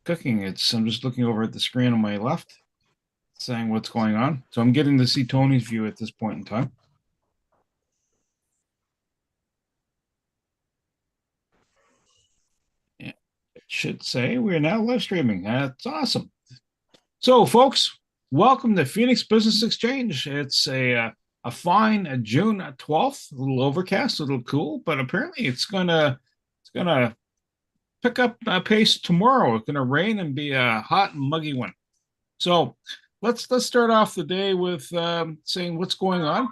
cooking. I'm just looking over at the screen on my left, saying what's going on. So I'm getting to see Tony's view at this point in time. Yeah, it should say we're now live streaming. That's awesome. So, folks, welcome to Phoenix Business Exchange. It's a fine June 12th, a little overcast, a little cool, but apparently it's gonna pick up pace tomorrow. It's gonna rain and be a hot and muggy one. So let's start off the day with saying what's going on.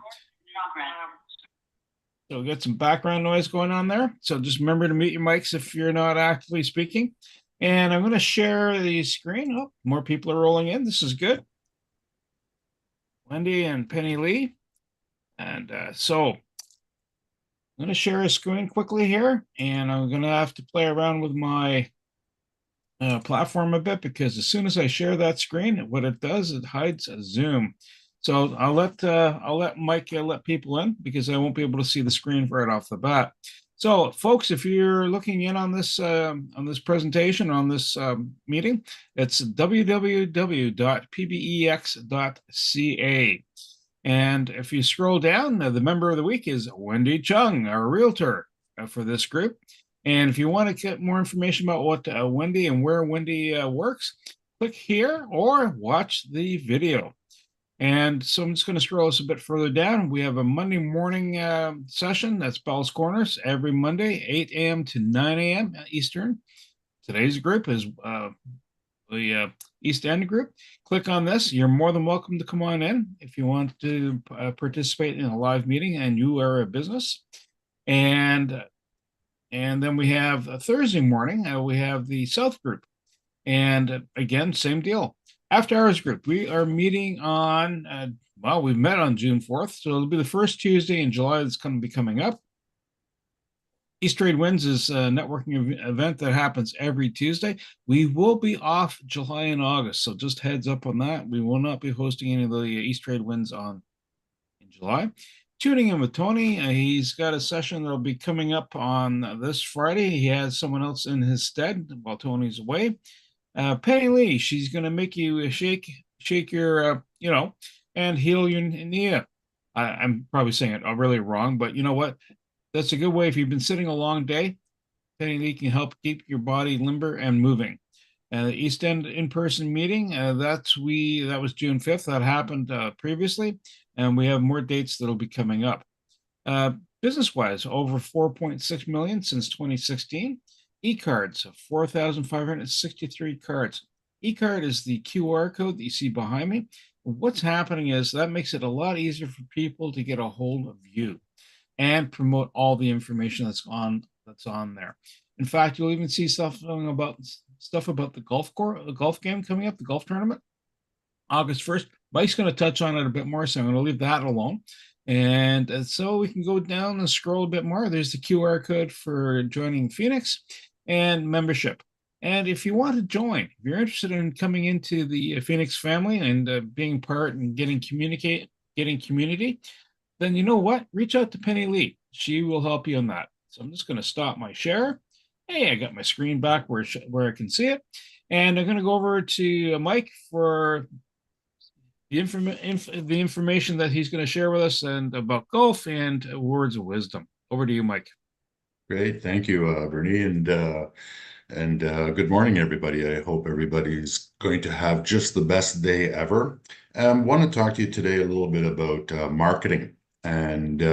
So we got some background noise going on there. So just remember to mute your mics if you're not actively speaking. And I'm going to share the screen. Oh, more people are rolling in. This is good. Wendy and Penny Lee. And so I'm going to share a screen quickly here. And I'm going to have to play around with my platform a bit because as soon as I share that screen, what it does, it hides a zoom. So I'll let Mike let people in because I won't be able to see the screen right off the bat. So, folks, if you're looking in on this presentation on this meeting, it's www.pbex.ca. And if you scroll down, the member of the week is Wendy Chung, our realtor for this group. And if you want to get more information about what Wendy and where Wendy works, click here or watch the video. And so I'm just going to scroll this a bit further down. We have a Monday morning session. That's Bell's Corners every Monday, 8 a.m. to 9 a.m. Eastern. Today's group is the East End group. Click on this. You're more than welcome to come on in if you want to participate in a live meeting and you are a business. And then we have a Thursday morning, we have the South group. And again, same deal. After hours group, we are meeting on, we met on June 4th. So it'll be the first Tuesday in July that's going to be coming up. East Trade Wins is a networking event that happens every Tuesday. We will be off July and August. So just heads up on that. We will not be hosting any of the East Trade Wins in July. Tuning in with Tony. He's got a session that'll be coming up on this Friday. He has someone else in his stead while Tony's away. Penny Lee, she's going to make you shake your, and heal your knee. I'm probably saying it really wrong, but you know what? That's a good way. If you've been sitting a long day, Penny Lee can help keep your body limber and moving. The East End in-person meeting, that was June 5th. That happened previously, and we have more dates that'll be coming up. Business-wise, over 4.6 million since 2016. E-cards, 4,563 cards. E-card is the QR code that you see behind me. What's happening is that makes it a lot easier for people to get a hold of you and promote all the information that's on there. In fact, you'll even see stuff about the golf game coming up, the golf tournament, August 1st. Mike's going to touch on it a bit more, so I'm going to leave that alone. And so we can go down and scroll a bit more. There's the QR code for joining Phoenix and membership. And if you want to join, if you're interested in coming into the Phoenix family and being part and getting community, then you know what? Reach out to Penny Lee. She will help you on that. So I'm just going to stop my share. Hey, I got my screen back where I can see it. And I'm going to go over to Mike for the information that he's going to share with us and about golf and words of wisdom. Over to you, Mike. Great. Thank you, Bernie. And good morning, everybody. I hope everybody's going to have just the best day ever. I want to talk to you today a little bit about marketing and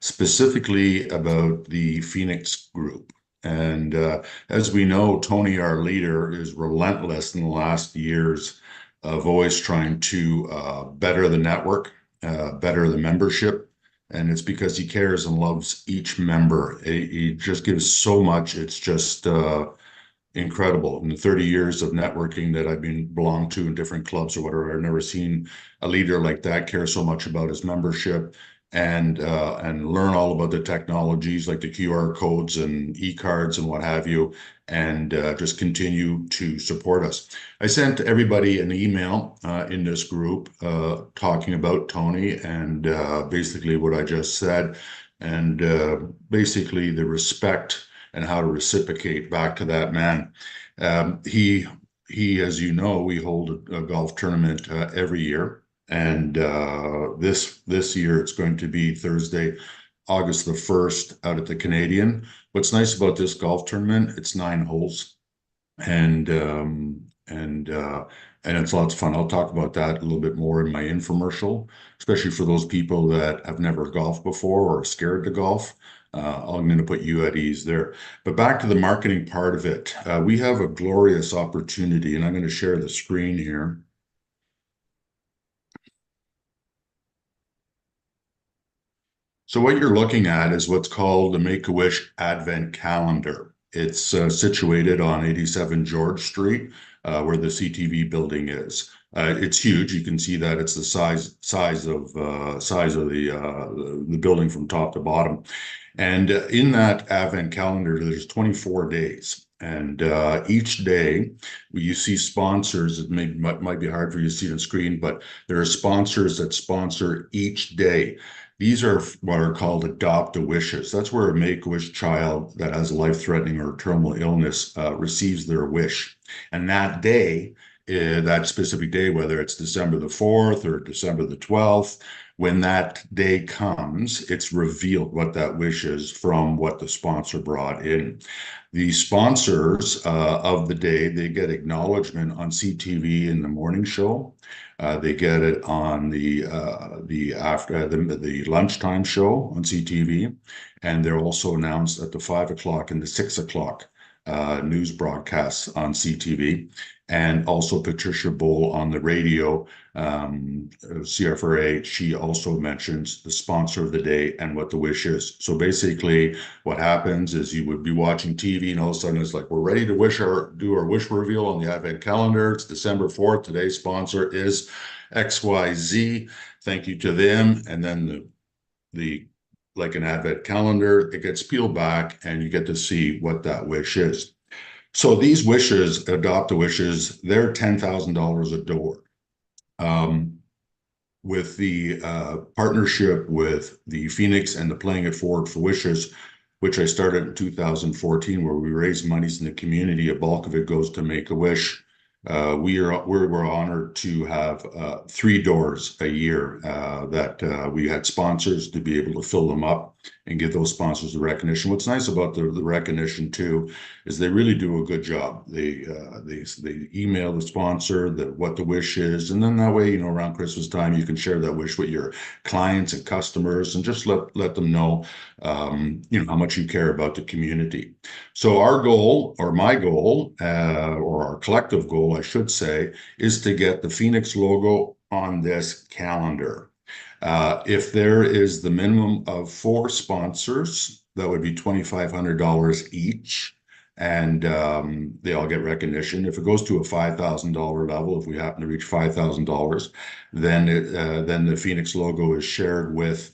specifically about the Phoenix group. And as we know, Tony, our leader, is relentless in the last years of always trying to better the network, better the membership. And it's because he cares and loves each member. He just gives so much. It's just incredible. In the 30 years of networking that I've been belonged to in different clubs or whatever, I've never seen a leader like that care so much about his membership and learn all about the technologies like the QR codes and e-cards and what have you, and just continue to support us. I sent everybody an email in this group talking about Tony and basically what I just said, and basically the respect and how to reciprocate back to that man. He as you know, we hold a golf tournament every year, and this year it's going to be Thursday, August the 1st, out at the Canadian. What's nice about this golf tournament, it's 9 holes, and and it's lots of fun. I'll talk about that a little bit more in my infomercial, especially for those people that have never golfed before or are scared to golf. I'm going to put you at ease there. But back to the marketing part of it, we have a glorious opportunity, and I'm going to share the screen here. So what you're looking at is what's called the Make-A-Wish Advent Calendar. It's situated on 87 George Street, where the CTV building is. It's huge. You can see that it's the size of the building from top to bottom. And in that Advent calendar, there's 24 days. And each day you see sponsors. It might be hard for you to see on screen, but there are sponsors that sponsor each day. These are what are called adopt-a-wishes. That's where a Make-A-Wish child that has a life-threatening or terminal illness receives their wish. And that day, that specific day, whether it's December the 4th or December the 12th, when that day comes, it's revealed what that wish is from what the sponsor brought in. The sponsors of the day, they get acknowledgement on CTV in the morning show. They get it on the lunchtime show on CTV, and they're also announced at the 5 o'clock and the 6 o'clock news broadcasts on CTV, and also Patricia Bowl on the radio, CFRA. She also mentions the sponsor of the day and what the wish is. So basically, what happens is you would be watching TV, and all of a sudden it's like, we're ready to do our wish reveal on the Advent calendar. It's December 4th. Today's sponsor is XYZ. Thank you to them. And then the like an Advent calendar, it gets peeled back and you get to see what that wish is. So these wishes, adopt-a-wishes, they're $10,000 a door. With the partnership with the Phoenix and the Playing It Forward for Wishes, which I started in 2014, where we raise monies in the community, a bulk of it goes to Make-A-Wish. We're honored to have 3 doors a year that we had sponsors to be able to fill them up and give those sponsors the recognition. What's nice about the recognition too is they really do a good job. They email the sponsor what the wish is, and then that way, you know, around Christmas time, you can share that wish with your clients and customers, and just let them know, you know, how much you care about the community. So our goal, or my goal, or our collective goal, I should say, is to get the Phoenix logo on this calendar. If there is the minimum of 4 sponsors, that would be $2,500 each, and they all get recognition. If it goes to a $5,000 level, if we happen to reach $5,000, then the Phoenix logo is shared with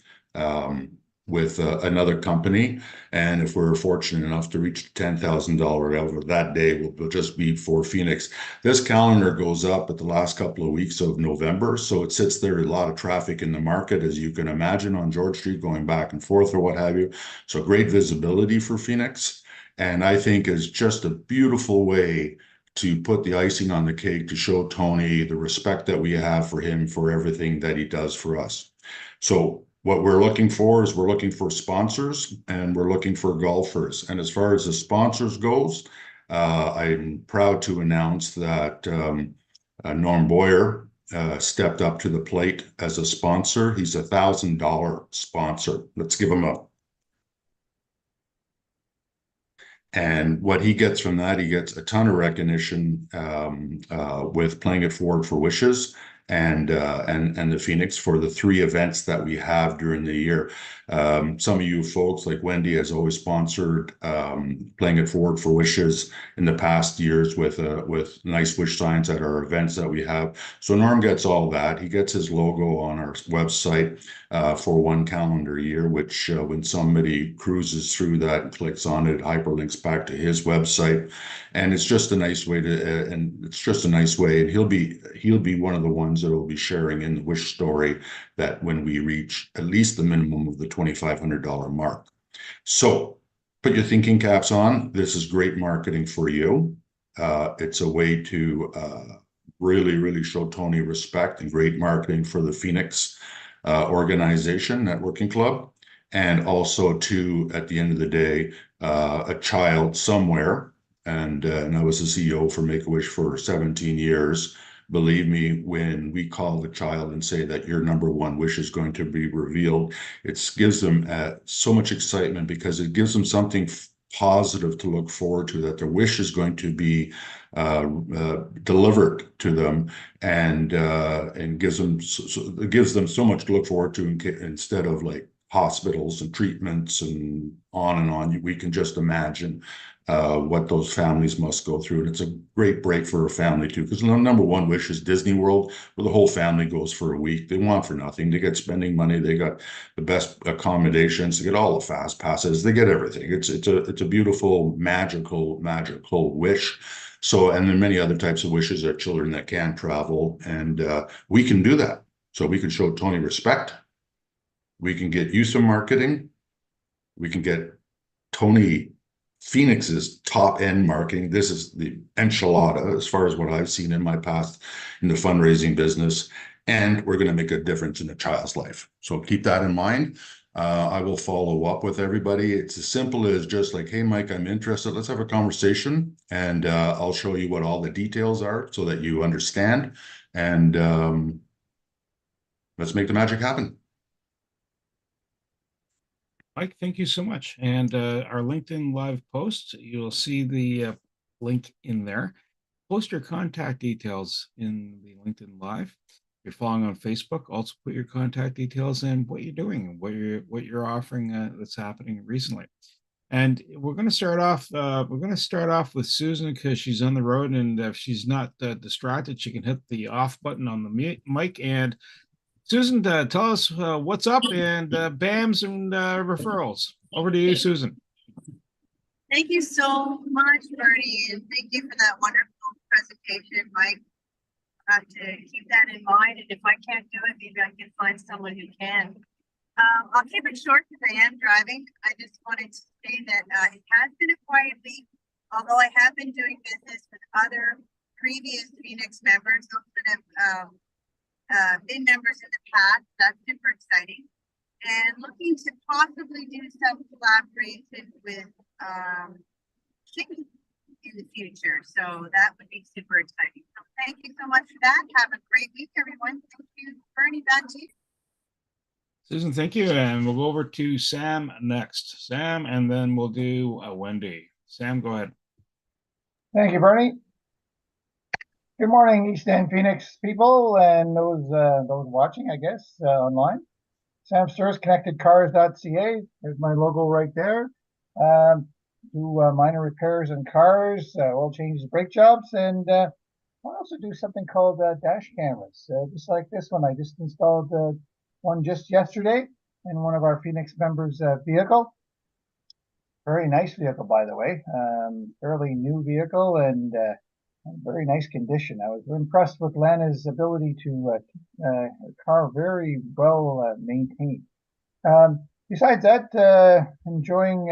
another company. And if we're fortunate enough to reach the $10,000 level, that day will just be for Phoenix. This calendar goes up at the last couple of weeks of November, so it sits there, a lot of traffic in the market, as you can imagine, on George Street, going back and forth or what have you. So great visibility for Phoenix. And I think is just a beautiful way to put the icing on the cake to show Tony the respect that we have for him for everything that he does for us. So what we're looking for is we're looking for sponsors, and we're looking for golfers. And as far as the sponsors goes, I'm proud to announce that Norm Boyer stepped up to the plate as a sponsor. He's a $1,000 sponsor. Let's give him a. And what he gets from that, he gets a ton of recognition with Playing It Forward for Wishes and the Phoenix for the 3 events that we have during the year. Some of you folks, like Wendy, has always sponsored Playing It Forward for Wishes in the past years with nice wish signs at our events that we have. So Norm gets all that. He gets his logo on our website for 1 calendar year, which when somebody cruises through that and clicks on it, hyperlinks back to his website, and it's just a nice way to, and he'll be one of the ones that will be sharing in the wish story that when we reach at least the minimum of the $2,500 mark. So put your thinking caps on. This is great marketing for you. It's a way to really show Tony respect and great marketing for the Phoenix organization, networking club, and also to, at the end of the day, a child somewhere. And I was the CEO for Make-A-Wish for 17 years. Believe me, when we call the child and say that your number one wish is going to be revealed, it gives them so much excitement because it gives them something positive to look forward to, that their wish is going to be delivered to them, and gives them so much to look forward to, instead of like hospitals and treatments and on and on. We can just imagine what those families must go through. And it's a great break for a family too, because the number one wish is Disney World, where the whole family goes for a week. They want for nothing. They get spending money. They got the best accommodations. They get all the fast passes. They get everything. It's a beautiful, magical wish. So, and then many other types of wishes are children that can travel, and we can do that. So we can show Tony respect. We can get you some marketing. We can get Tony Phoenix's top end marketing. This is the enchilada as far as what I've seen in my past in the fundraising business. And we're going to make a difference in a child's life. So keep that in mind. I will follow up with everybody. It's as simple as just like, hey, Mike, I'm interested. Let's have a conversation, and I'll show you what all the details are so that you understand. And let's make the magic happen. Mike, thank you so much. And our LinkedIn live post, you'll see the link in there. Post your contact details in the LinkedIn live. If you're following on Facebook, also put your contact details and what you're doing and what you're offering that's happening recently. And we're going to start off. With Susan, because she's on the road, and if she's not distracted, she can hit the off button on the mic. And Susan, tell us what's up and BAMs and referrals. Over to you, Susan. Thank you so much, Bernie, and thank you for that wonderful presentation, Mike. I have to keep that in mind, and if I can't do it, maybe I can find someone who can. I'll keep it short because I am driving. I just wanted to say that it has been a quiet week, although I have been doing business with other previous Phoenix members, those that have been members in the past. That's super exciting. And looking to possibly do some collaboration with Chicken in the future. So that would be super exciting. So thank you so much for that. Have a great week, everyone. Thank you. Bernie, back to you. Susan, thank you. And we'll go over to Sam next. Sam, and then we'll do Wendy. Sam, go ahead. Thank you, Bernie. Good morning, East End Phoenix people and those watching, I guess, online. Sam Sturz, connectedcars.ca. There's my logo right there. Do minor repairs on cars, oil changes, brake jobs, and I also do something called dash cameras, just like this one. I just installed one just yesterday in one of our Phoenix members' vehicle. Very nice vehicle, by the way. Fairly new vehicle and very nice condition. I was impressed with Lana's ability to keep a car very well maintained. Besides that, enjoying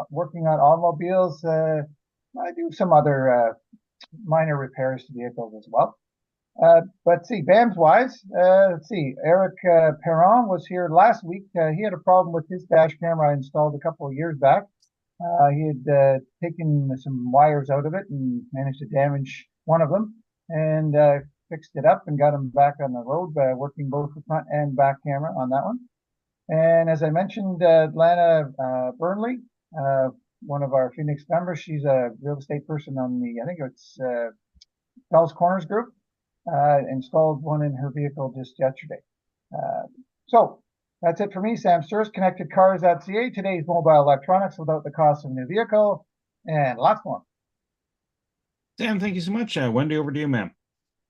working on automobiles. I do some other minor repairs to vehicles as well. But see, BAMs wise, let's see, Eric Perron was here last week. He had a problem with his dash camera I installed a couple of years back. He had taken some wires out of it and managed to damage one of them, and fixed it up and got him back on the road, working both the front and back camera on that one. And as I mentioned, Lana Burnley, one of our Phoenix members, she's a real estate person on the, I think it's Bell's Corners group, installed one in her vehicle just yesterday. So that's it for me. Sam Sturz, connectedcars.ca. Today's mobile electronics without the cost of a new vehicle, and lots more. Sam, thank you so much. Wendy, over to you, ma'am.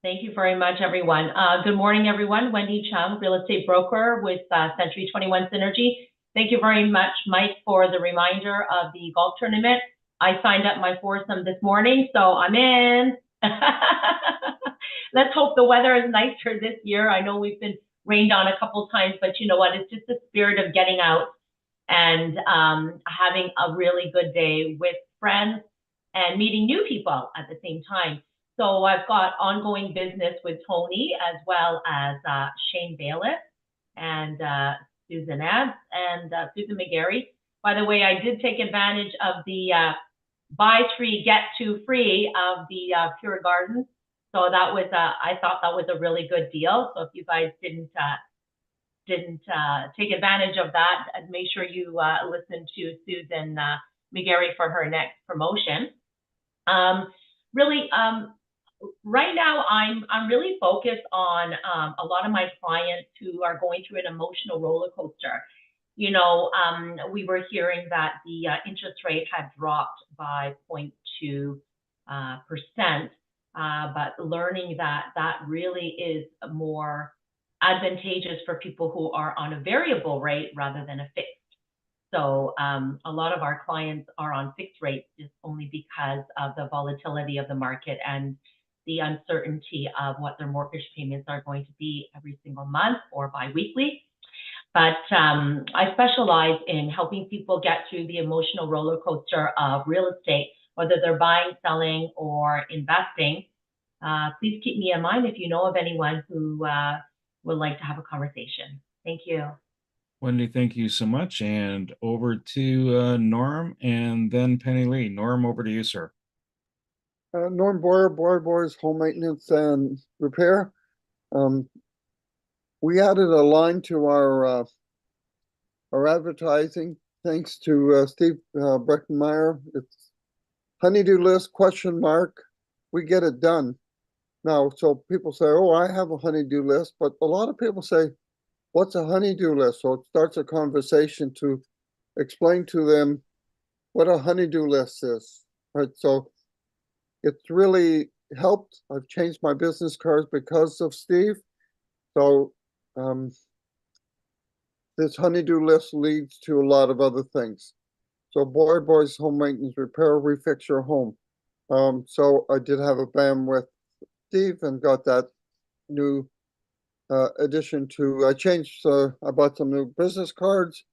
Thank you very much, everyone. Good morning, everyone. Wendy Chung, real estate broker with Century 21 Synergy. Thank you very much, Mike, for the reminder of the golf tournament. I signed up my foursome this morning, so I'm in. Let's hope the weather is nicer this year. I know we've been rained on a couple times, but you know what? It's just the spirit of getting out and having a really good day with friends and meeting new people at the same time. So I've got ongoing business with Tony as well as Shane Bailiff and Susan Abbs and Susan McGarry. By the way, I did take advantage of the buy three, get two free of the Pure Gardens. So that was, I thought that was a really good deal. So if you guys didn't take advantage of that, make sure you listen to Susan McGarry for her next promotion. Really, right now I'm really focused on a lot of my clients who are going through an emotional roller coaster. You know, we were hearing that the interest rate had dropped by 0.2%, but learning that that really is more advantageous for people who are on a variable rate rather than a fixed. So a lot of our clients are on fixed rates just only because of the volatility of the market and the uncertainty of what their mortgage payments are going to be every single month or biweekly. But I specialize in helping people get through the emotional roller coaster of real estate, whether they're buying, selling, or investing. Please keep me in mind if you know of anyone who would like to have a conversation. Thank you. Wendy, thank you so much. And over to Norm and then Penny Lee. Norm, over to you, sir. Norm Boyer, Boyers Home Maintenance and Repair. We added a line to our advertising thanks to Steve Breckenmeyer. It's honeydew list ? We get it done. Now, so people say, oh, I have a honeydew list, but a lot of people say, what's a honeydew list? So it starts a conversation to explain to them what a honeydew list is, right? So it's really helped. I've changed my business cards because of Steve. So this honeydew list leads to a lot of other things. So Boys Home Maintenance Repair, refix your home. So I did have a BAM with Steve and got that new addition to, I bought some new business cards.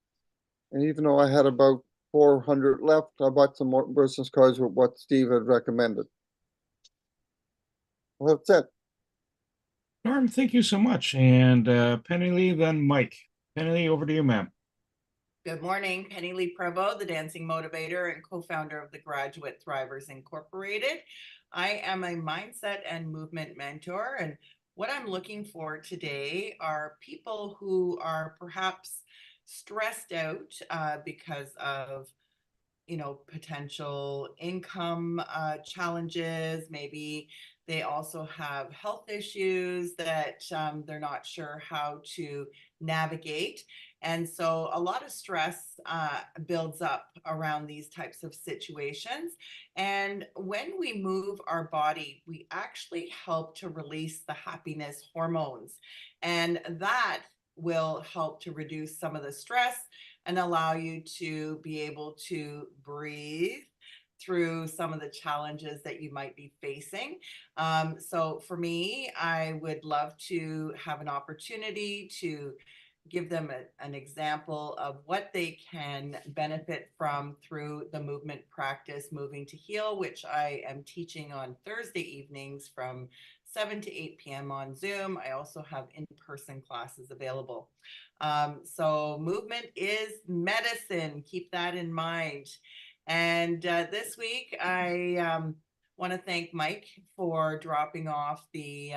And even though I had about 400 left, I bought some more business cards with what Steve had recommended. Well, that's it. Norm, thank you so much. And Penny Lee, then Mike. Penny Lee, over to you, ma'am. Good morning, Penny Lee Prevost, the Dancing Motivator and co-founder of the Graduate Thrivers Incorporated. I am a mindset and movement mentor, and what I'm looking for today are people who are perhaps stressed out because of potential income challenges. Maybe they also have health issues that they're not sure how to navigate. And so a lot of stress builds up around these types of situations. And when we move our body, we actually help to release the happiness hormones. And that will help to reduce some of the stress and allow you to be able to breathe through some of the challenges that you might be facing. So for me, I would love to have an opportunity to give them an example of what they can benefit from through the movement practice, Moving to Heal, which I am teaching on Thursday evenings from 7 to 8 p.m. on Zoom. I also have in-person classes available. So movement is medicine. Keep that in mind. And this week, I want to thank Mike for dropping off the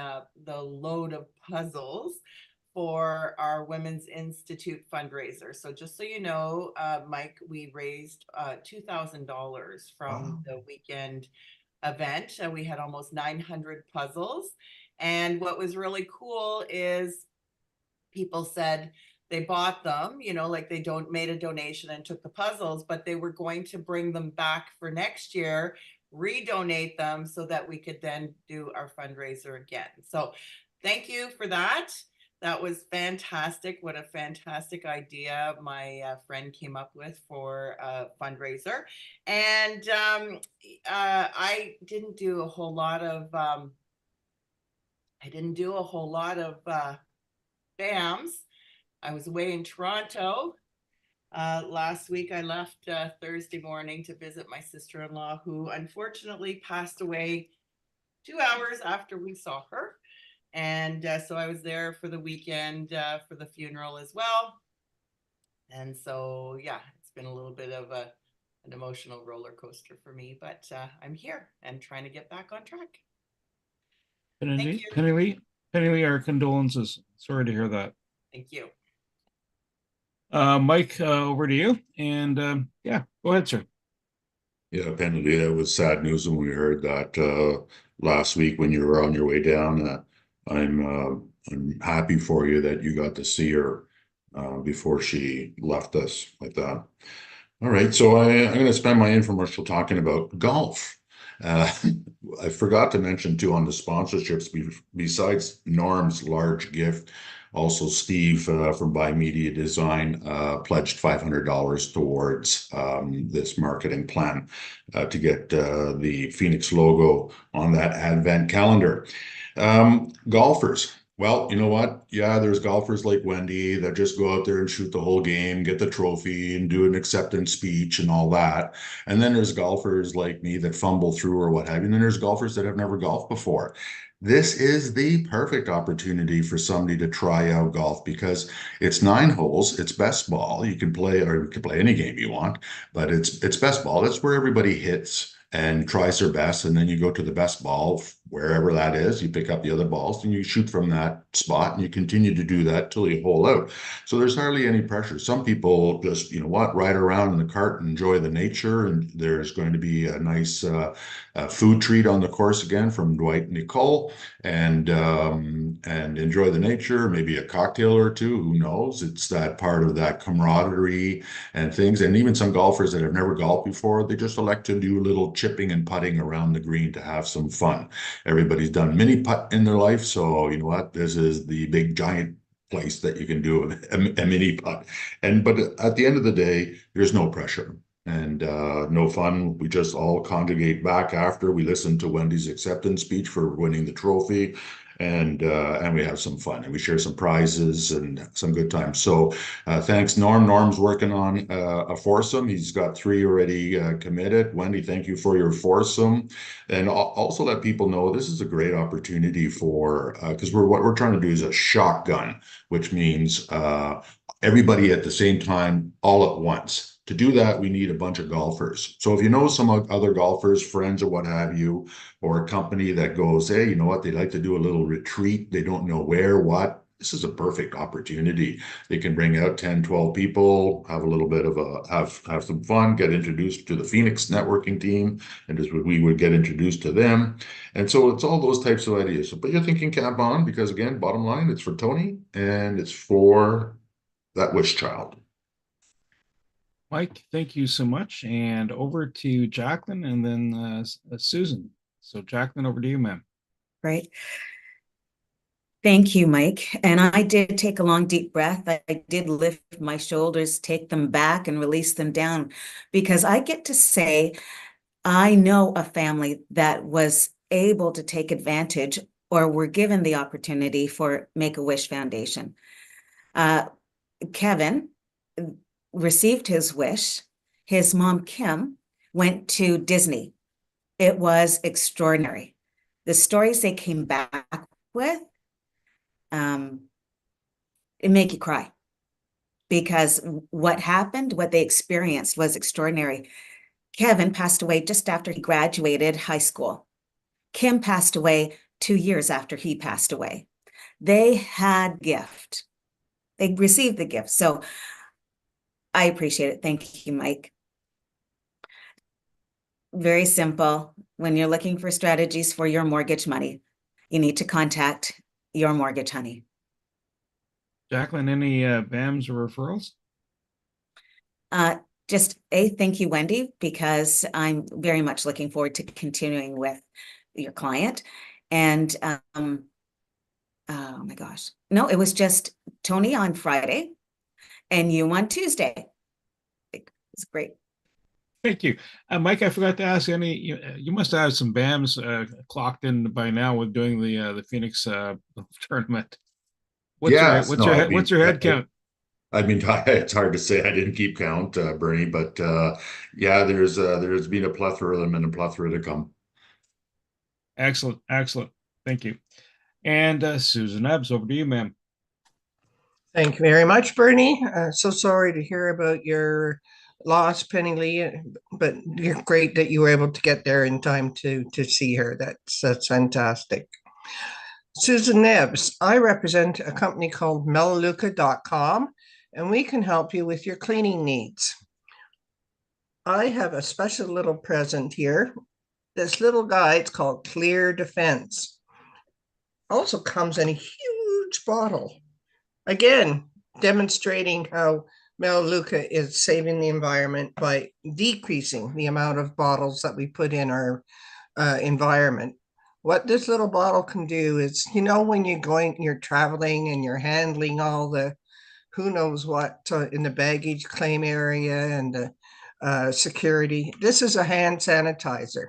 load of puzzles for our Women's Institute fundraiser. So just so you know, Mike, we raised $2,000 from the weekend event. We had almost 900 puzzles. And what was really cool is people said they bought them, like they made a donation and took the puzzles, but they were going to bring them back for next year, redonate them so that we could then do our fundraiser again. So thank you for that. That was fantastic. What a fantastic idea my friend came up with for a fundraiser. And I didn't do a whole lot of BAMs. I was away in Toronto Last week I left Thursday morning to visit my sister-in-law, who unfortunately passed away 2 hours after we saw her. And so I was there for the weekend for the funeral as well. And so, yeah, it's been a little bit of an emotional roller coaster for me, but I'm here and trying to get back on track. Thank you. Penny Lee, our condolences. Sorry to hear that. Thank you. Mike, over to you. And yeah, go ahead, sir. Yeah, Penny, that was sad news when we heard that last week when you were on your way down. I'm happy for you that you got to see her before she left us like that. All right, so I'm going to spend my infomercial talking about golf. Uh, I forgot to mention too on the sponsorships, besides Norm's large gift, also Steve from Buy Media Design pledged $500 towards this marketing plan to get the Phoenix logo on that advent calendar. Golfers. Well, you know what? Yeah, there's golfers like Wendy that just go out there and shoot the whole game, get the trophy, and do an acceptance speech and all that. And then there's golfers like me that fumble through or what have you. And then there's golfers that have never golfed before. This is the perfect opportunity for somebody to try out golf because it's 9 holes, it's best ball. You can play, or you can play any game you want, but it's best ball. That's where everybody hits and tries their best, and then you go to the best ball wherever that is. You pick up the other balls and you shoot from that spot, and you continue to do that till you hole out. So there's hardly any pressure. Some people just, you know what, ride around in the cart and enjoy the nature. And there's going to be a nice food treat on the course again from Dwight and Nicole, and enjoy the nature. Maybe a cocktail or two. Who knows? It's that part of that camaraderie and things. And even some golfers that have never golfed before, they just elect to do a little chipping and putting around the green to have some fun. Everybody's done mini putt in their life, so you know what? This is the big giant place that you can do a mini putt. But at the end of the day, there's no pressure and no fun. We just all congregate back after we listen to Wendy's acceptance speech for winning the trophy. And we have some fun and we share some prizes and some good times. So thanks, Norm. Norm's working on a foursome. He's got 3 already committed. Wendy, thank you for your foursome. And also let people know this is a great opportunity for, because what we're trying to do is a shotgun, which means everybody at the same time, all at once. To do that, we need a bunch of golfers. So if you know some other golfers, friends or what have you, or a company that goes, hey, you know what, they'd like to do a little retreat, they don't know where, what, this is a perfect opportunity. They can bring out 10, 12 people, have a little bit of have some fun, get introduced to the Phoenix networking team, and as we would get introduced to them. And so it's all those types of ideas. So put your thinking cap on, because again, bottom line, it's for Tony and it's for that wish child. Mike, thank you so much. And over to Jacqueline and then Susan. So Jacqueline, over to you, ma'am. Great. Thank you, Mike. And I did take a long, deep breath. I did lift my shoulders, take them back and release them down, because I get to say, I know a family that was able to take advantage or were given the opportunity for Make-A-Wish Foundation. Kevin received his wish. His mom, Kim, went to Disney. It was extraordinary. The stories they came back with, it make you cry, because what happened, what they experienced was extraordinary. Kevin passed away just after he graduated high school. Kim passed away 2 years after he passed away. They had gift. They received the gift. So I appreciate it. Thank you, Mike. Very simple. When you're looking for strategies for your mortgage money, you need to contact your mortgage honey. Jacqueline, any BAMs or referrals? Just thank you, Wendy, because I'm very much looking forward to continuing with your client. And oh my gosh, no, it was just Tony on Friday and you on Tuesday. It's great. Thank you. Mike, I forgot to ask you must have some BAMs clocked in by now with doing the Phoenix tournament. What's your head count? I mean, it's hard to say. I didn't keep count, Bernie, but yeah, there's been a plethora of them and a plethora to come. Excellent, excellent. Thank you. And Susan Ebbs, over to you, ma'am. Thank you very much, Bernie. So sorry to hear about your loss, Penny Lee, but you're great that you were able to get there in time to see her. That's fantastic. Susan Nebbs, I represent a company called Melaleuca.com, and we can help you with your cleaning needs. I have a special little present here. This little guy, it's called Clear Defense. Also comes in a huge bottle. Again, demonstrating how Melaleuca is saving the environment by decreasing the amount of bottles that we put in our environment. What this little bottle can do is, when you're traveling and you're handling all the who knows what in the baggage claim area and the security, this is a hand sanitizer,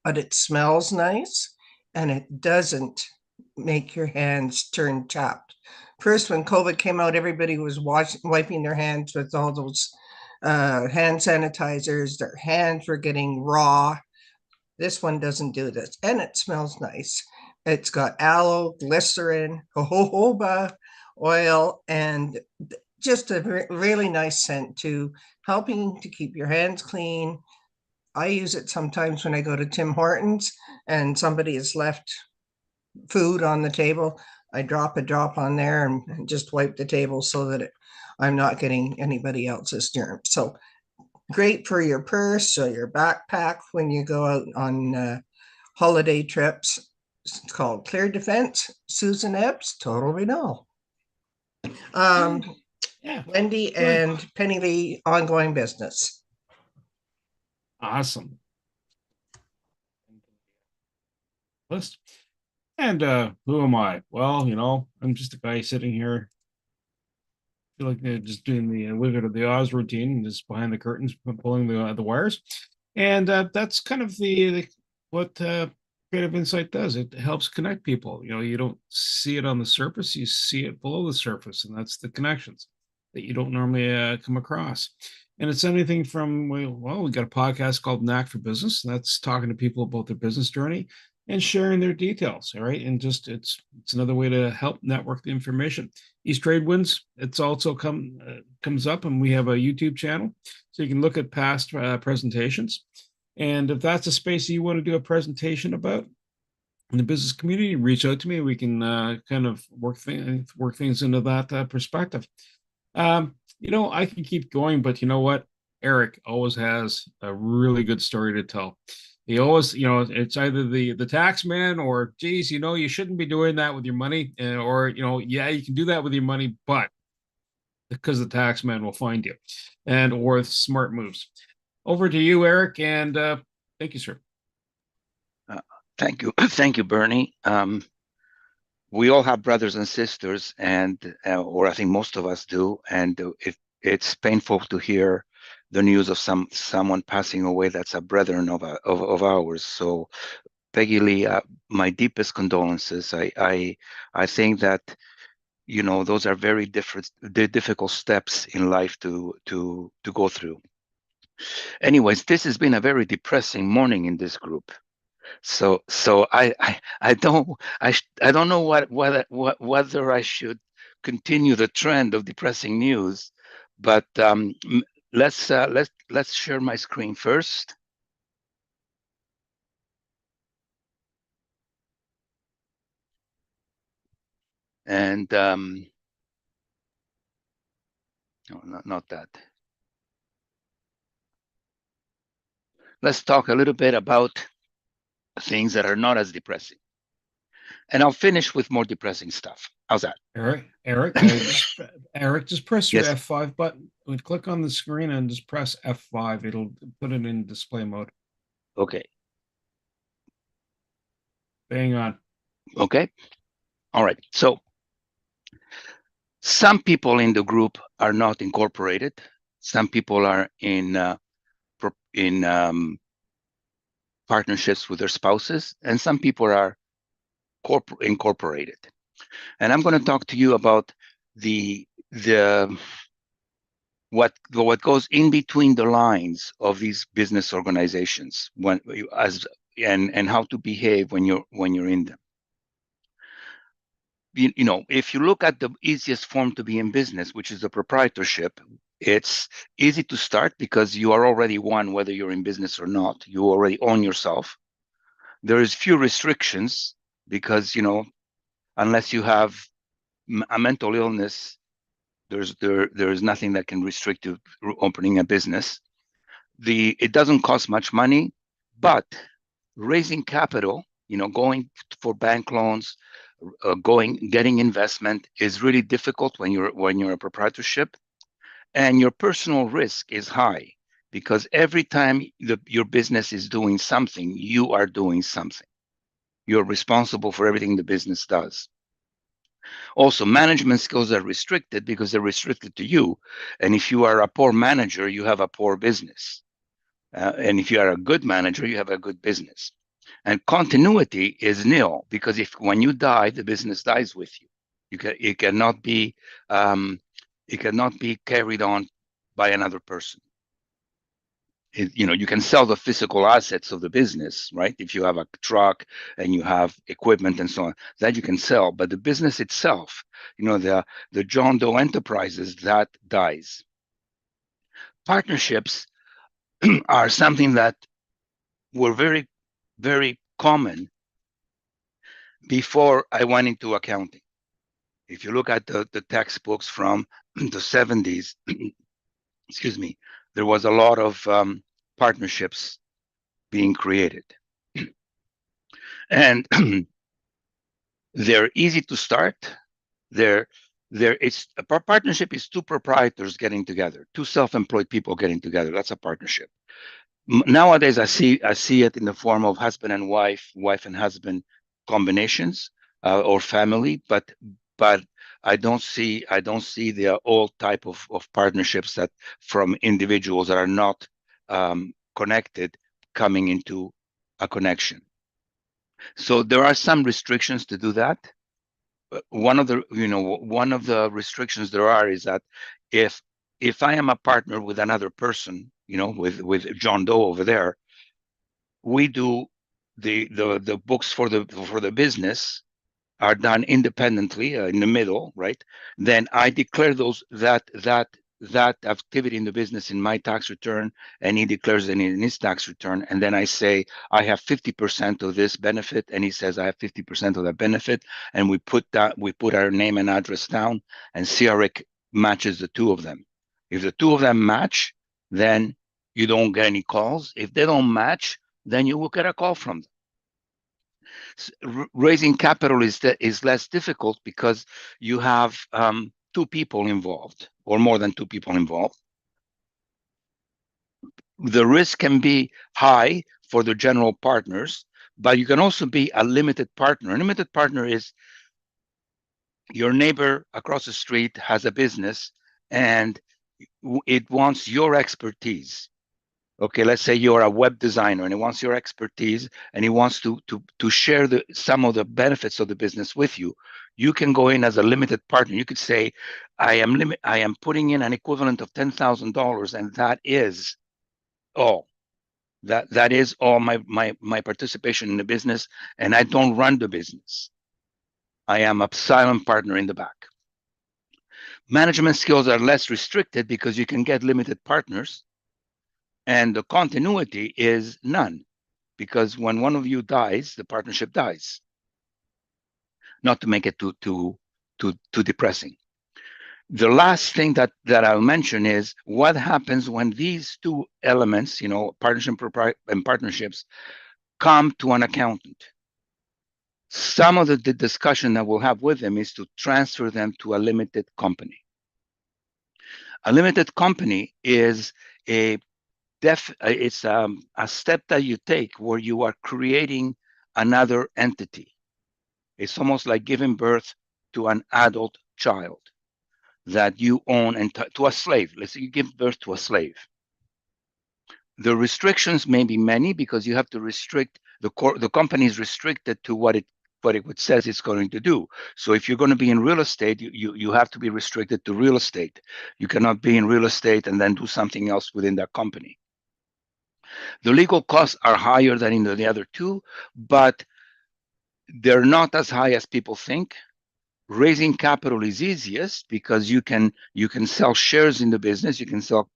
but it smells nice and it doesn't make your hands turn chapped. First, when COVID came out, everybody was wiping their hands with all those hand sanitizers. Their hands were getting raw. This one doesn't do this, and it smells nice. It's got aloe, glycerin, jojoba oil, and just a really nice scent to helping to keep your hands clean. I use it sometimes when I go to Tim Hortons and somebody has left food on the table. I drop a drop on there and just wipe the table so that I'm not getting anybody else's germs. So great for your purse or your backpack when you go out on holiday trips. It's called Clear Defense. Susan Ebbs, total renewal. Yeah. Wendy and Penny Lee, ongoing business. Awesome. List. And who am I? Well, I'm just a guy sitting here. I feel like they're just doing the Wizard of the Oz routine, just behind the curtains, pulling the wires. And that's kind of what Creative Insight does. It helps connect people. You don't see it on the surface, you see it below the surface, and that's the connections that you don't normally come across. And it's anything from, we got a podcast called Knack for Business. That's talking to people about their business journey and sharing their details. All right. And just it's another way to help network the information. East Trade Winds, it's also comes up, and we have a YouTube channel. So you can look at past presentations. And if that's a space you want to do a presentation about in the business community, reach out to me. We can kind of work things into that perspective. I can keep going, but you know what? Eric always has a really good story to tell. He always, it's either the tax man or, geez, you shouldn't be doing that with your money, or, yeah, you can do that with your money, but because the tax man will find you, or smart moves. Over to you, Eric, and thank you, sir. Thank you. Thank you, Bernie. We all have brothers and sisters, and or I think most of us do, and it's painful to hear the news of someone passing away that's a brethren of ours. So, Peggy Lee, my deepest condolences. I think that those are very difficult steps in life to go through. Anyways, this has been a very depressing morning in this group. So I don't know whether I should continue the trend of depressing news, but let's share my screen first. And no, not that. Let's talk a little bit about things that are not as depressing. And I'll finish with more depressing stuff. How's that? Eric, just press your F5 button. Click on the screen and just press F5. It'll put it in display mode. Okay. Bang on. Okay. All right. So some people in the group are not incorporated. Some people are in partnerships with their spouses, and some people are incorporated. And I'm going to talk to you about the the what goes in between the lines of these business organizations and how to behave when you're in them. You know, if you look at the easiest form to be in business, which is the proprietorship, it's easy to start because you are already one, whether you're in business or not. You already own yourself. There is few restrictions because, you know, unless you have a mental illness, there is nothing that can restrict you opening a business. It doesn't cost much money, but raising capital, you know, going for bank loans, getting investment is really difficult when you're a proprietorship, and your personal risk is high because every time your business is doing something, you are doing something. You're responsible for everything the business does. Also, management skills are restricted because they're restricted to you. And if you are a poor manager, you have a poor business. And if you are a good manager, you have a good business. And continuity is nil because when you die, the business dies with you. It cannot be carried on by another person. You know, you can sell the physical assets of the business, right? If you have a truck and you have equipment and so on, that you can sell. But the business itself, you know, the John Doe Enterprises, that dies. Partnerships are something that were very, very common before I went into accounting. If you look at the textbooks from the 70s, excuse me, there was a lot of partnerships being created. And they're easy to start. A partnership is two proprietors getting together, two self-employed people getting together. That's a partnership. Nowadays, I see it in the form of husband and wife and husband combinations, or family, but I don't see the old type of partnerships that from individuals that are not connected coming into a connection. So there are some restrictions to do that. One of the restrictions there are is that if I am a partner with another person, you know, with John Doe over there, we do the books for the business are done independently in the middle, right? Then I declare that activity in the business in my tax return, and he declares it in his tax return. And then I say, I have 50% of this benefit, and he says I have 50% of that benefit. And we put our name and address down, and CRIC matches the two of them. If the two of them match, then you don't get any calls. If they don't match, then you will get a call from them. Raising capital is less difficult because you have two people involved or more than two people involved. The risk can be high for the general partners, but you can also be a limited partner. A limited partner is your neighbor across the street has a business and it wants your expertise. Okay, let's say you're a web designer and he wants your expertise and he wants to share some of the benefits of the business with you. You can go in as a limited partner. You could say, I am putting in an equivalent of $10,000, and that is all. That is all my participation in the business, and I don't run the business. I am a silent partner in the back. Management skills are less restricted because you can get limited partners. And the continuity is none, because when one of you dies, the partnership dies. Not to make it too depressing. The last thing that I'll mention is what happens when these two elements, you know, partnership and partnerships, come to an accountant. Some of the discussion that we'll have with them is to transfer them to a limited company. A limited company is it's a step that you take where you are creating another entity. It's almost like giving birth to an adult child that you own, and to a slave. Let's say you give birth to a slave. The restrictions may be many because you have to restrict the company is restricted to what it it says it's going to do. So if you're going to be in real estate, you have to be restricted to real estate. You cannot be in real estate and then do something else within that company. The legal costs are higher than in the other two, but they're not as high as people think. Raising capital is easiest because you can sell shares in the business. You can sell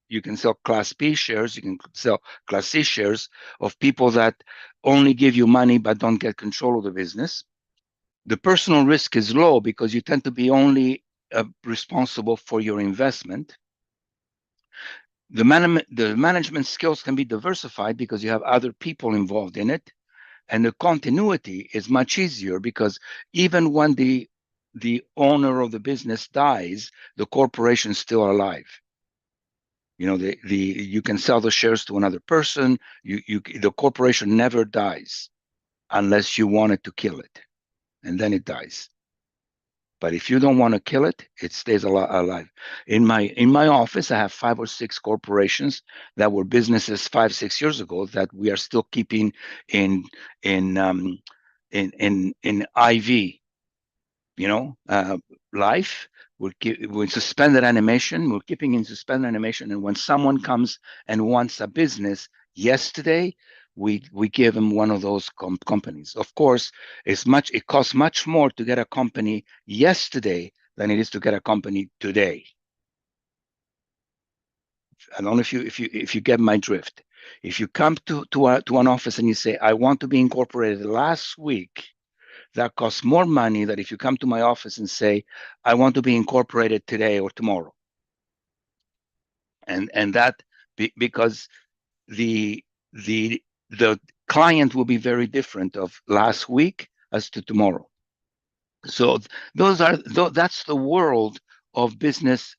Class B shares. You can sell Class C shares of people that only give you money but don't get control of the business. The personal risk is low because you tend to be only responsible for your investment. The management skills can be diversified because you have other people involved in it, and the continuity is much easier because even when the owner of the business dies, the corporation is still alive. You know, you can sell the shares to another person. The corporation never dies unless you wanted to kill it, and then it dies. But if you don't want to kill it, it stays alive. In my office, I have 5 or 6 corporations that were businesses 5, 6 years ago that we are still keeping in IV, life. We're suspended animation. We're keeping in suspended animation. And when someone comes and wants a business yesterday, we give them one of those companies. Of course, it costs much more to get a company yesterday than it is to get a company today. I don't know if you get my drift. If you come to an office and you say, I want to be incorporated last week, that costs more money than if you come to my office and say, I want to be incorporated today or tomorrow. And that because the client will be very different of last week as to tomorrow. So that's the world of business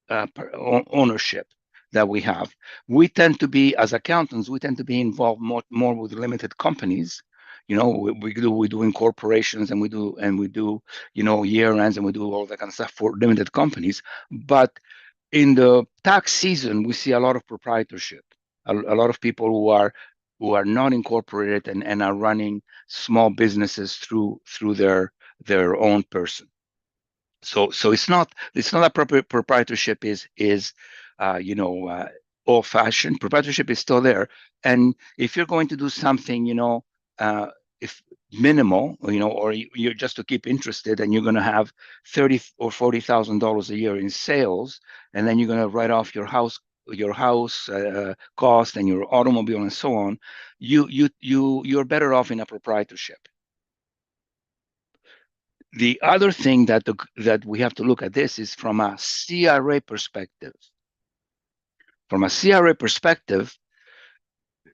ownership that we have. We tend to be, as accountants, involved more with limited companies. We do incorporations and we do year ends and we do all that kind of stuff for limited companies. But in the tax season, we see a lot of proprietorship, a lot of people who are not incorporated and are running small businesses through their own person. So it's not a proprietorship is old fashioned. Proprietorship is still there, and if you're going to do something, if minimal, or you're just to keep interested, and you're going to have $30,000 or $40,000 a year in sales, and then you're going to write off your house cost and your automobile and so on, you're better off in a proprietorship. The other thing that we have to look at this is from a CRA perspective. From a CRA perspective,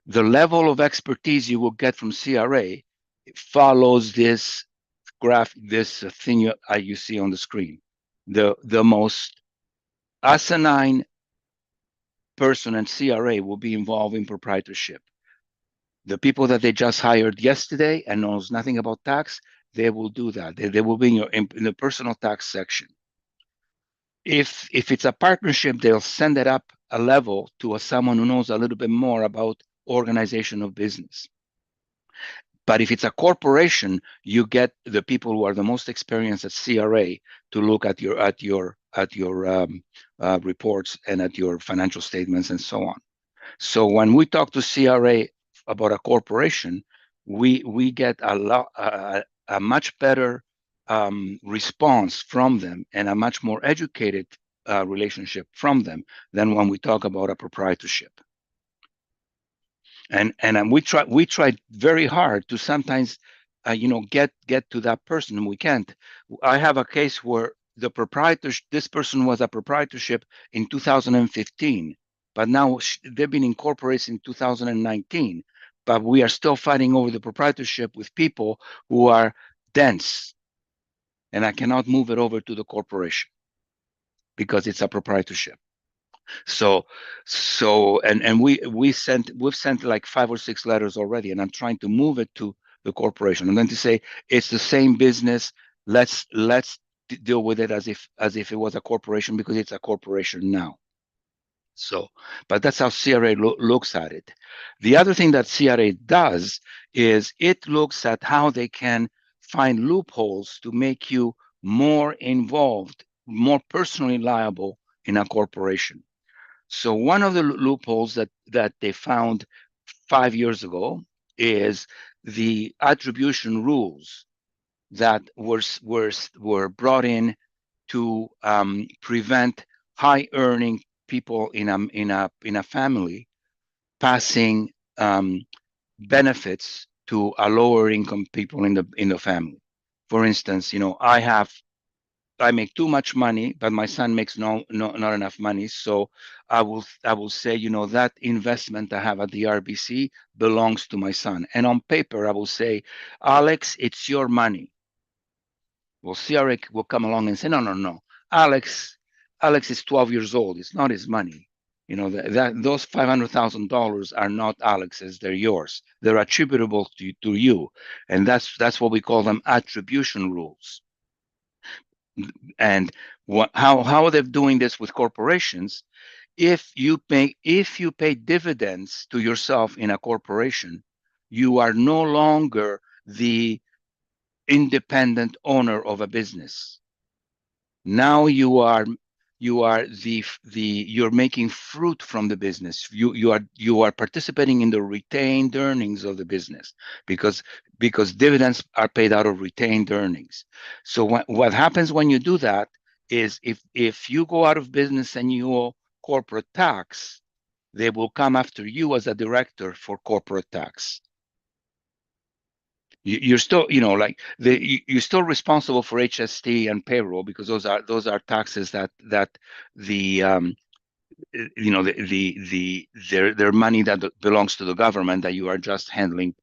the level of expertise you will get from CRA follows this graph, this thing you see on the screen. The most asinine person in CRA will be involved in proprietorship. The people that they just hired yesterday and knows nothing about tax, they will do that. They will be in the personal tax section. If it's a partnership, they'll send it up a level to someone who knows a little bit more about organization of business. But if it's a corporation, you get the people who are the most experienced at CRA to look at your reports and at your financial statements and so on. So when we talk to CRA about a corporation, we get a much better response from them and a much more educated relationship from them than when we talk about a proprietorship. And we try very hard to sometimes get to that person, and we can't. I have a case where this person was a proprietorship in 2015, but now they've been incorporated in 2019. But we are still fighting over the proprietorship with people who are dense, and I cannot move it over to the corporation because it's a proprietorship. And we've sent like 5 or 6 letters already, and I'm trying to move it to the corporation. I'm going to say it's the same business. Let's deal with it as if it was a corporation, because it's a corporation now. So, but that's how CRA looks at it. The other thing that CRA does is it looks at how they can find loopholes to make you more involved, more personally liable in a corporation. So one of the loopholes that they found 5 years ago is the attribution rules that were brought in to prevent high earning people in a family passing benefits to a lower income people in the family. For instance, I make too much money, but my son makes not enough money. So I will say, that investment I have at the RBC belongs to my son. And on paper, I will say, Alex, it's your money. Well, CRA will come along and say, no. Alex is 12 years old. It's not his money. That those $500,000 are not Alex's, they're yours. They're attributable to you. And that's what we call them attribution rules. And how they're doing this with corporations, if you pay dividends to yourself in a corporation, you are no longer the independent owner of a business. Now you're making fruit from the business. You are participating in the retained earnings of the business because dividends are paid out of retained earnings. So what happens when you do that is if you go out of business and you owe corporate tax, they will come after you as a director for corporate tax. You're still, you're still responsible for HST and payroll because those are taxes that the they're money that belongs to the government that you are just handling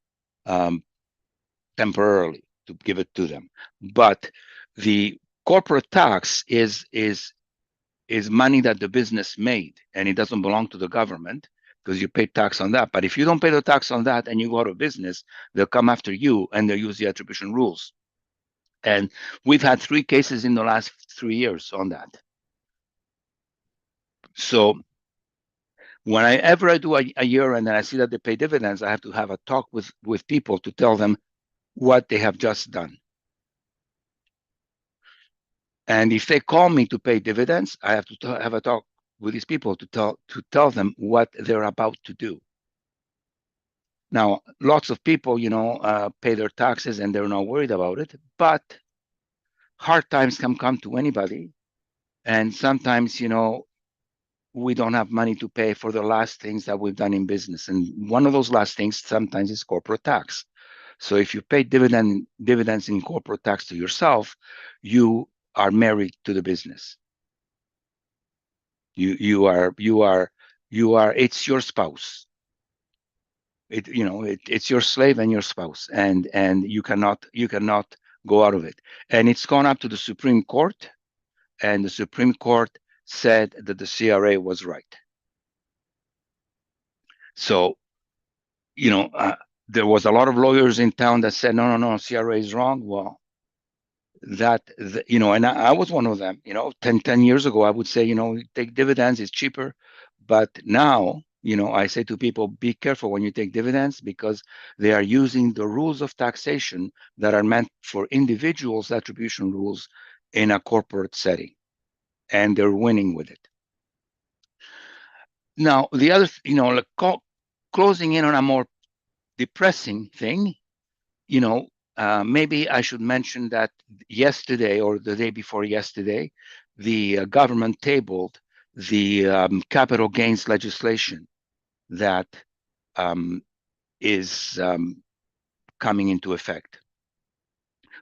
temporarily to give it to them. But the corporate tax is money that the business made, and it doesn't belong to the government because you pay tax on that. But if you don't pay the tax on that and you go out of business, they'll come after you and they'll use the attribution rules. And we've had 3 cases in the last 3 years on that. So whenever I do a year and then I see that they pay dividends, I have to have a talk with people to tell them what they have just done. And if they call me to pay dividends, I have to have a talk with these people to tell them what they're about to do. Now, lots of people, pay their taxes and they're not worried about it, but hard times can come to anybody. And sometimes, we don't have money to pay for the last things that we've done in business. And one of those last things sometimes is corporate tax. So if you pay dividends in corporate tax to yourself, you are married to the business. It's your spouse. It's your slave and your spouse, and you cannot go out of it. And it's gone up to the Supreme Court, and the Supreme Court said that the CRA was right. So, there was a lot of lawyers in town that said, no, CRA is wrong. Well, and I was one of them. 10 years ago, I would say, take dividends, it's cheaper. But now, I say to people, be careful when you take dividends because they are using the rules of taxation that are meant for individuals' attribution rules in a corporate setting. And they're winning with it. Now, the other, closing in on a more depressing thing, maybe I should mention that yesterday or the day before yesterday, the government tabled the capital gains legislation that is coming into effect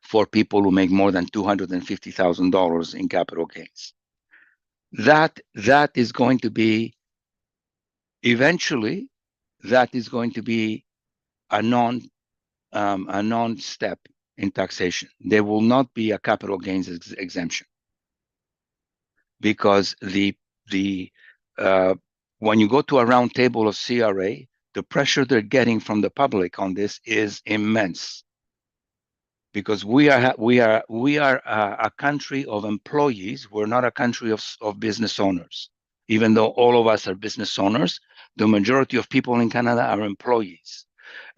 for people who make more than $250,000 in capital gains. That is going to be eventually a non-step in taxation. There will not be a capital gains exemption because when you go to a round table of CRA, the pressure they're getting from the public on this is immense. Because we are a country of employees. We're not a country of business owners. Even though all of us are business owners, the majority of people in Canada are employees.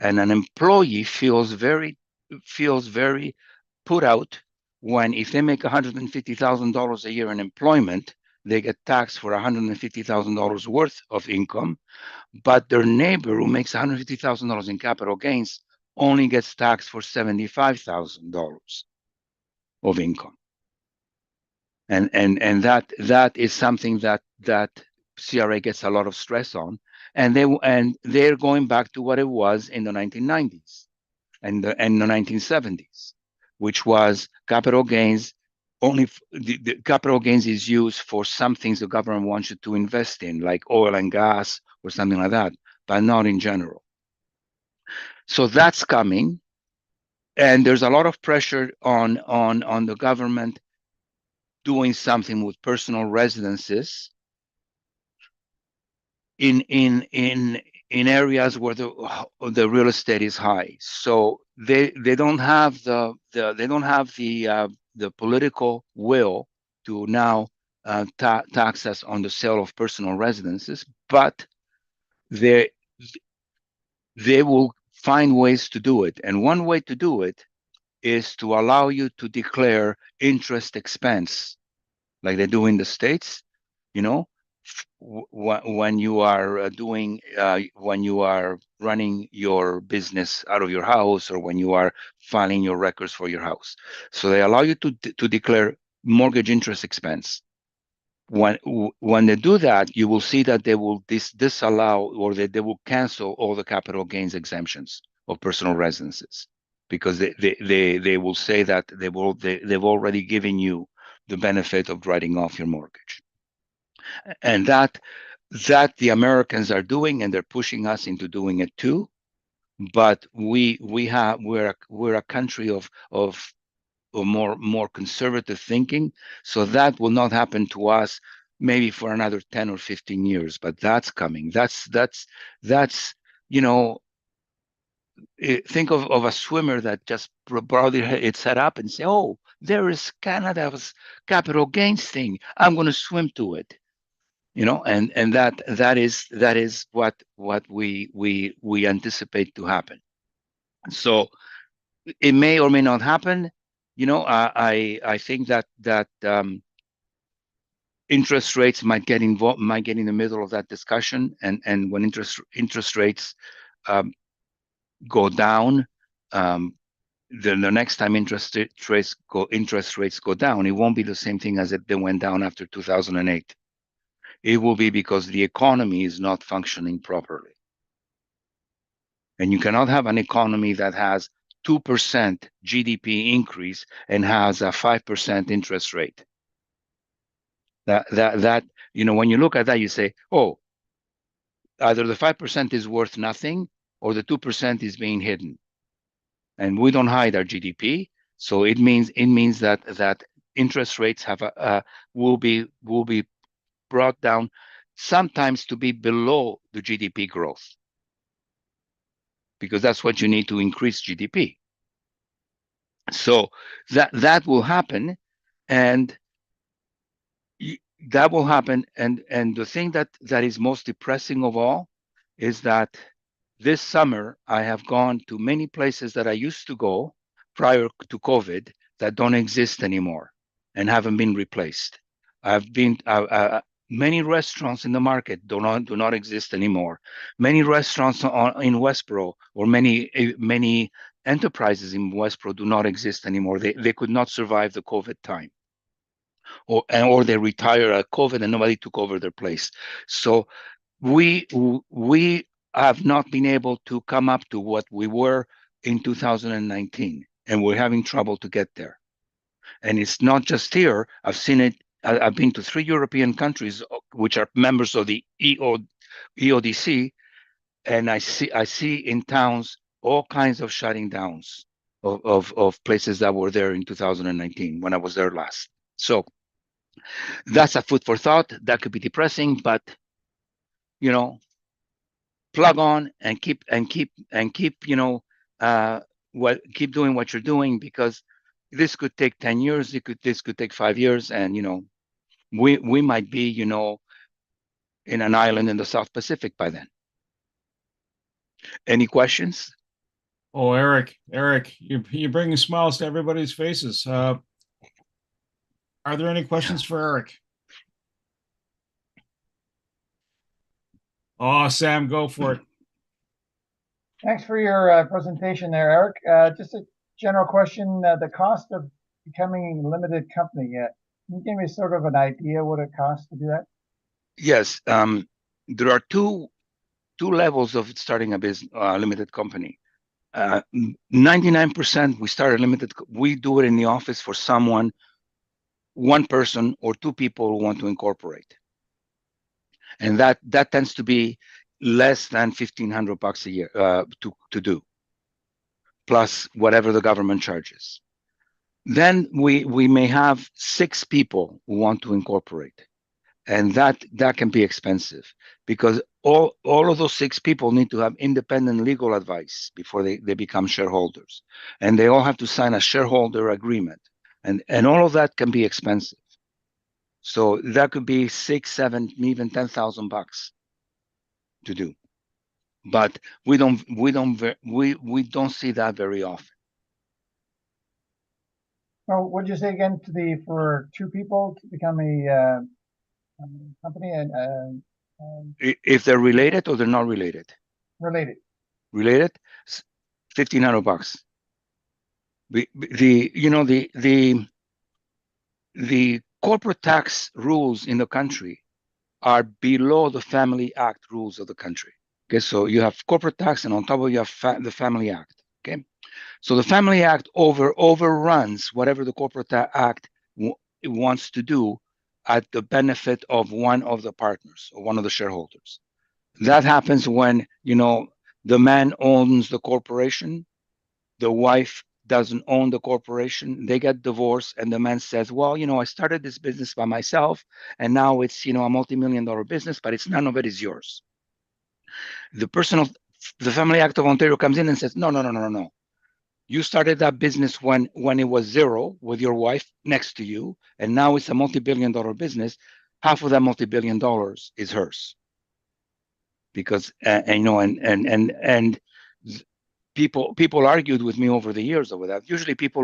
And an employee feels very feels very put out when, if they make $150,000 a year in employment, they get taxed for $150,000 worth of income, but their neighbor who makes $150,000 in capital gains only gets taxed for $75,000 of income. And that is something that CRA gets a lot of stress on, and they're going back to what it was in the 1990s and the 1970s, which was capital gains. Only the capital gains is used for some things the government wants you to invest in, like oil and gas or something like that, but not in general. So that's coming, and there's a lot of pressure on the government doing something with personal residences in areas where the real estate is high. So they don't have the political will to now tax us on the sale of personal residences, but they will find ways to do it. And one way to do it is to allow you to declare interest expense, like they do in the States, you know, when you are when you are running your business out of your house, or when you are filing your records for your house. So they allow you to declare mortgage interest expense. When they do that, you will see that they will disallow, or they will cancel all the capital gains exemptions of personal residences, because they will say that they've already given you the benefit of writing off your mortgage. And that the Americans are doing, and they're pushing us into doing it too. But we're a country of more conservative thinking, so that will not happen to us maybe for another 10 or 15 years. But that's coming. That's you know, think of a swimmer that just brought it set up and say, oh, there is Canada's capital gains thing, I'm going to swim to it. You know, and that is what we anticipate to happen. So it may or may not happen. You know, I think that interest rates might get in the middle of that discussion, and when interest rates go down, the next time interest rates go down, it won't be the same thing as they went down after 2008. It will be because the economy is not functioning properly. And you cannot have an economy that has 2% GDP increase and has a 5% interest rate. That you know, when you look at that, you say, oh, either the 5% is worth nothing, or the 2% is being hidden. And we don't hide our GDP, so it means that interest rates will be brought down, sometimes to be below the GDP growth, because that's what you need to increase GDP. So that will happen, and that will happen. And the thing that is most depressing of all is that this summer I have gone to many places that I used to go prior to COVID that don't exist anymore and haven't been replaced. I've been many restaurants in the market do not exist anymore. Many restaurants in Westboro, or many enterprises in Westboro, do not exist anymore. They could not survive the COVID time, or they retire at COVID and nobody took over their place. So we have not been able to come up to what we were in 2019, and we're having trouble to get there. And it's not just here. I've seen it. I've been to 3 European countries which are members of the EODC, and I see in towns all kinds of shutting downs of places that were there in 2019 when I was there last. So that's a food for thought. That could be depressing, but you know, plug on and keep you know, keep doing what you're doing, because this could take 10 years. This could take 5 years, and you know, we might be, you know, in an island in the South Pacific by then. Any questions? Oh, Eric, you're bringing smiles to everybody's faces. Are there any questions for Eric? Oh, Sam, go for it. Thanks for your presentation there, Eric. Just a general question, the cost of becoming a limited company. Can you give me sort of an idea what it costs to do that? Yes, there are two levels of starting a business, limited company. 99% we start a limited. We do it in the office for someone, one person or two people who want to incorporate, and that tends to be less than $1,500 a year to do, plus whatever the government charges. Then we may have 6 people who want to incorporate, and that can be expensive because all of those 6 people need to have independent legal advice before they become shareholders, and they all have to sign a shareholder agreement, and all of that can be expensive. So that could be 6, 7, even $10,000 to do, but we don't see that very often. So what'd you say again for 2 people to become a company and If they're related or they're not related. related? Related, $1,500. The corporate tax rules in the country are below the Family Act rules of the country. Okay, so you have corporate tax, and on top of it, you have the Family Act. Okay, so the Family Act overruns whatever the Corporate Act wants to do at the benefit of one of the partners or one of the shareholders. That happens when the man owns the corporation, the wife doesn't own the corporation, they get divorced, and the man says, well, I started this business by myself, and now it's a multi-million-dollar business, but none of it is yours. The Family Act of Ontario comes in and says, no. You started that business when it was zero with your wife next to you, and now it's a multi-billion-dollar business. Half of that multi-billion dollars is hers. Because and people argued with me over the years over that. Usually people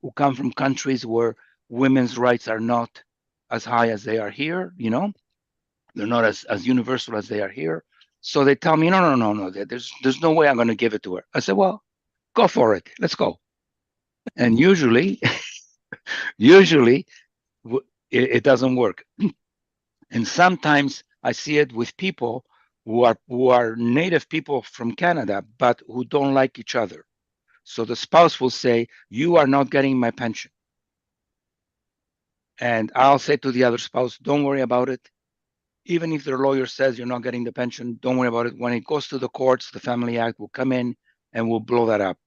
who come from countries where women's rights are not as high as they are here, they're not as universal as they are here. So they tell me, no, there's no way I'm going to give it to her. I said, well, go for it. Let's go. And usually it doesn't work. And sometimes I see it with people who are native people from Canada, but who don't like each other. So the spouse will say, you are not getting my pension. And I'll say to the other spouse, don't worry about it. Even if their lawyer says you're not getting the pension, don't worry about it. When it goes to the courts, the Family Act will come in and will blow that up.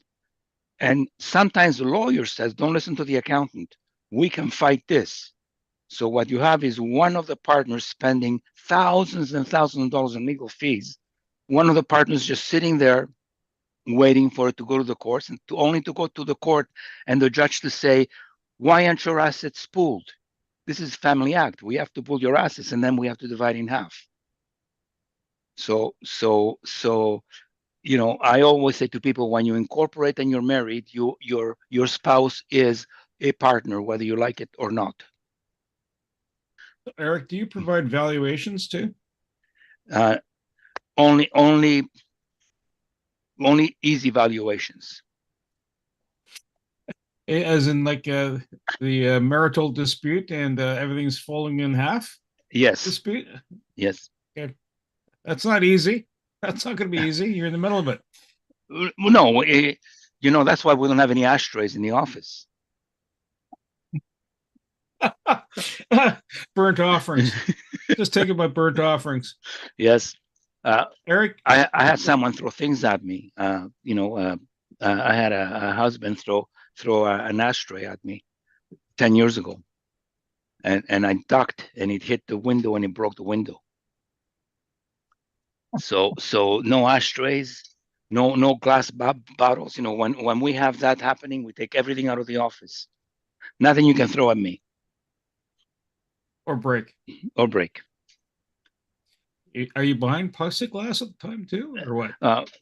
And sometimes the lawyer says, don't listen to the accountant. We can fight this. So what you have is one of the partners spending thousands and thousands of dollars in legal fees. One of the partners just sitting there waiting for it to go to the courts, and only to go to the court and the judge to say, why aren't your assets pooled? This is Family Act. We have to pool your assets, and then we have to divide in half. So I always say to people, when you incorporate and you're married, your spouse is a partner, whether you like it or not. Eric, do you provide valuations too? Only easy valuations. As in like the marital dispute and everything's falling in half? Yes. Dispute? Yes. Okay. That's not easy. That's not going to be easy. You're in the middle of it. No, that's why we don't have any ashtrays in the office. Burnt offerings. Just take it by burnt offerings. Yes. Eric, I had someone throw things at me. I had a husband throw an ashtray at me 10 years ago, and I ducked, and it hit the window, and it broke the window. So no ashtrays, no glass bottles. When we have that happening, we take everything out of the office. Nothing you can throw at me or break. or break. Are you behind plexiglass at the time too, or what?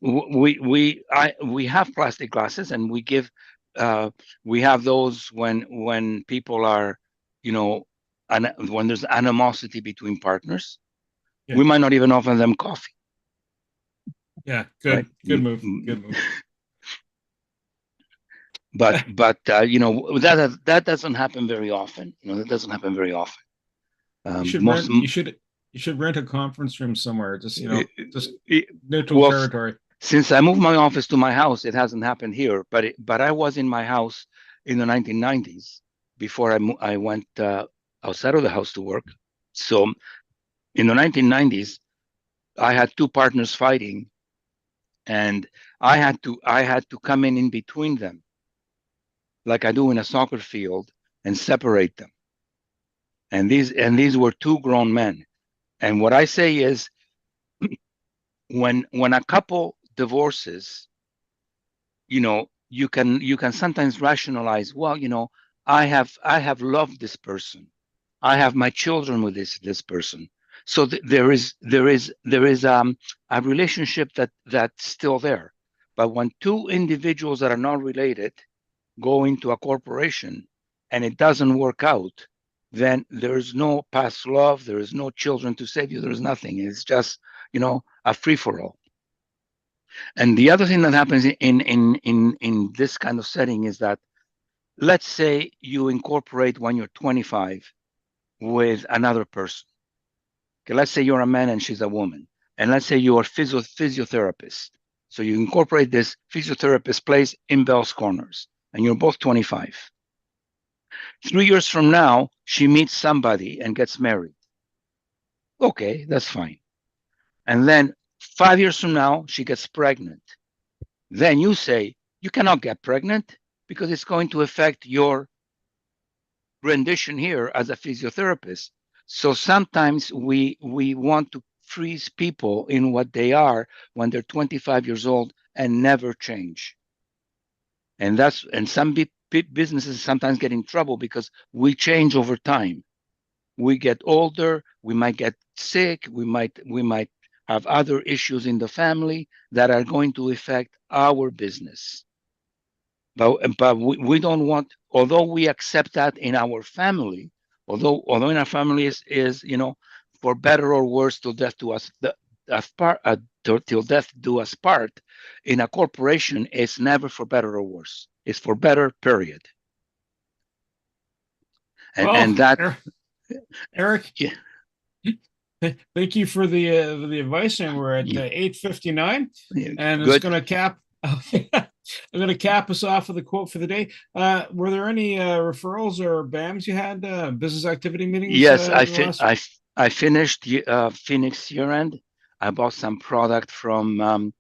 We have plastic glasses, and we have those when people are, you know, when there's animosity between partners. Yeah. We might not even offer them coffee. Yeah, good, Right? good move, good move. But you know, that doesn't happen very often. You know, that doesn't happen very often. You should rent a conference room somewhere, just just neutral well, territory. Since I moved my office to my house, it hasn't happened here. But I was in my house in the 1990s before I went outside of the house to work. So in the 1990s, I had two partners fighting, and I had to come in between them, like I do in a soccer field, and separate them. And these were two grown men. And what I say is, when a couple divorces, you know, you can sometimes rationalize, well, you know, I have loved this person, I have my children with this person, so there is a relationship that's still there. But when two individuals that are not related go into a corporation and it doesn't work out, then there's no past love, there is no children to save you, there's nothing. It's just, you know, a free-for-all. And the other thing that happens in this kind of setting is that, let's say you incorporate when you're 25 with another person. Okay, let's say you're a man and she's a woman, and let's say you're a physiotherapist. So you incorporate this physiotherapist place in Bell's Corners, and you're both 25. 3 years from now, she meets somebody and gets married. Okay, that's fine. And then 5 years from now, she gets pregnant. Then you say, you cannot get pregnant because it's going to affect your rendition here as a physiotherapist. So sometimes we want to freeze people in what they are when they're 25 years old and never change. And some businesses sometimes get in trouble because we change over time. We get older, we might get sick, we might have other issues in the family that are going to affect our business. But we don't want, although we accept that in our family, although in our family is, you know, for better or worse, till death do us till death do us part. In a corporation, it's never for better or worse. It's for better, period. And that, Eric, yeah. Thank you for the advice, and we're at 8:59, and Good. it's going to cap. I'm going to cap us off with a quote for the day. Were there any referrals or BAMs you had, business activity meetings? Yes, I finished Phoenix year end. I bought some product from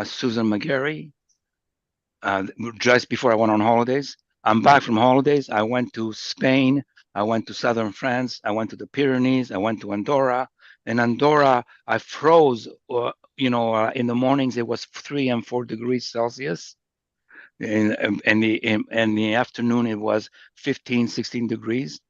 Susan McGarry just before I went on holidays. I'm back from holidays. I went to Spain. I went to southern France. I went to the Pyrenees. I went to Andorra. In Andorra, I froze. In the mornings it was 3 and 4 degrees Celsius. In the afternoon it was 15, 16 degrees.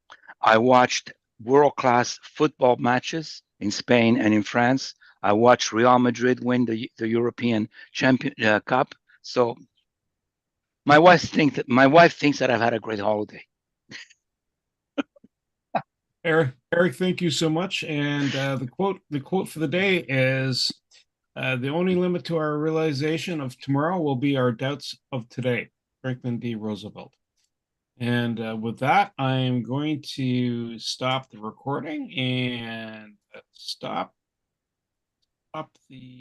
I watched world-class football matches in Spain and in France. I watched Real Madrid win the European Champion Cup. So my wife thinks that I've had a great holiday. Eric, thank you so much. And the quote for the day is, the only limit to our realization of tomorrow will be our doubts of today. Franklin D. Roosevelt. And with that, I'm going to stop the recording and stop the